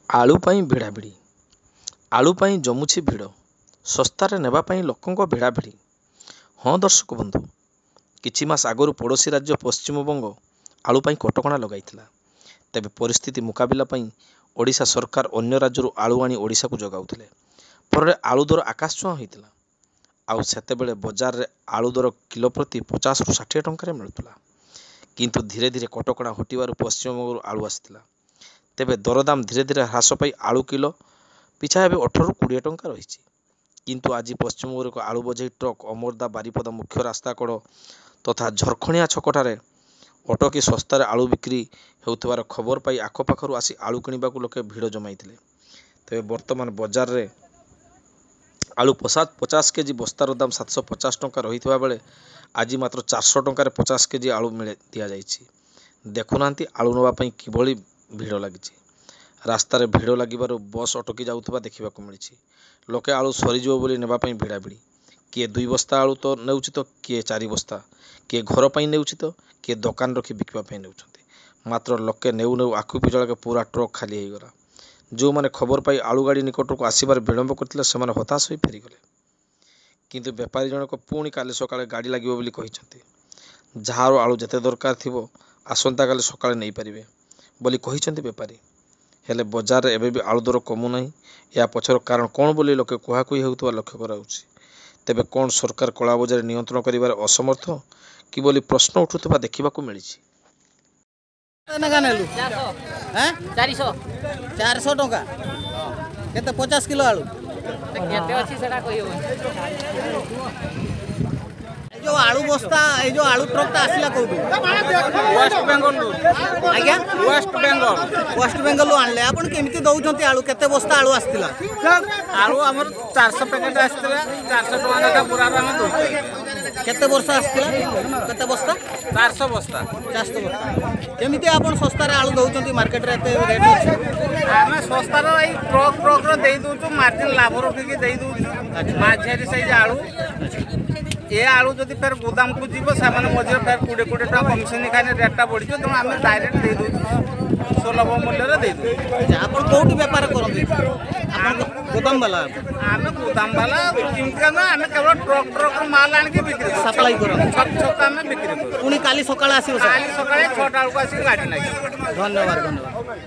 आलू पाई भिड़ाभिड़ी आलू पाई जमुछि भिड़ शस्तार नेबापाई लोकंक भिड़ाभिड़ी। हाँ दर्शक बंधु, किछि मास आगरू पड़ोशी राज्य पश्चिमबंग आलू पाई कटकणा लगाइथिला। तेबे परिस्थिति मुकाबिला पाई ओडिशा सरकार अन्य राज्यरू आलू आनी ओडिशा को जगाउथिले। फଳରେ आलू दर आकाश छुआं होइतिला। आउ सेतेबेले बजार रे आलू दर किलो प्रति 50 ରୁ 60 टंका मिलुला। किंतु धीरे धीरे कटकणा हटिबारु पश्चिमबंगरू आलू आसिथिला। तेबे दरदाम धीरे धीरे ह्रास पाई आलू किलो पिछा एवं 18 ରୁ 20 टंका रही। किंतु आज पश्चिमबंग आलू बोझेई ट्रक अमरदा बारिपदा मुख्य रास्ता कड़ तथा झरखणिया छकटारे अटकी शस्तार आलू बिक्री होउथिबार खबर पाई आखपाखर आसी आलू किणवाक लोके भिड़ जमाइथिले। तेबे वर्तमान बजार रे आलू 50 केजी बस्तार दाम 750 टंका रही बेले आज मात्र 400 टंकार 50 केजी आलू मिले दिया जाइछि। देखुनांती आलू नवा पाई किभଳି भिड़ लगी। रास्ता रे भिड़ लगिबारु बस अटकी जाउथबा देखिबाकू मिलिछि। लोके आलू सरीजिवो बोली नेबा पाई भिड़ाभिड़ी। किए 2 बस्ता आलू तो नेउछि तो किए 4 बस्ता, किए घर पाई नेउछि तो किए दुकान रखी बिकवा पाई नेउछन्ति। मात्र लोके नेउ नेउ आखु पिजळके पूरा ट्रक खाली हेगला। जो माने खबर पाई आलू गाड़ी निकट को आसीबार विलंब करथिले सेमाने हताश होई फेरीगले। किंतु व्यापारी जनक पुणी काली सकाळे गाड़ी लागिबो बोली कहिसन्ति। जहार आलू जते दरकार थिबो आसंता काली सकाळे नै परिबे बोली कहिसन्ति व्यापारी। हेले बजार रे एबे भी आलू दर कमु नाही। या पछर कारण कोन बोली लोके कुहाकुही हेउतबा लक्ष्य कराउछि। तेबे कोन सरकार कला बजार नियंत्रण करिबार असमर्थ कि बोली प्रश्न उठुतबा देखिबाकू मिलिछि। 400 टंका केते 50 किलो आलू केते अछि सेटा कहियो। जो आलू बस्ता ए जो आलू ट्रक ता आसिला कोउटू वेस्ट बेंगल आज्ञा वेस्ट बेंगल आनले आपण केमिति दउछंती आलू केते बस्ता आलू आस्तिला आलू हमर 400 पैकेट आस्तिला 400 टका लेखा पूरा हम दउ केते वर्ष आस्तिला केते बस्ता 400 बस्ता केमिति आपण सस्ता रे आलू दउछंती मार्केट रे एते रेट अछि। आमे सस्ता रे ई ट्रक रो देई दउछु मार्जिन लाभ रखि देई दउछु। माझेरी सही आलू ये आलू जदि फिर गोदाम को जीव से मझे फिर 20 टका कमिशन खाने रेटा बढ़ी तेणु आम डायरेक्ट दे दूँ सुलभ मूल्य दे दूँ। आप कौटी बेपार करते गोदाम वाला आम गोदाम वाला आम केवल ट्रक ट्रक माल आणिक बिक्री सप्लाई छक आम बिक्री पुणी काली सकाळ आसी काली सकाଳେ 6टा बेलू आसिक गाड़ी लगे। धन्यवाद धन्यवाद।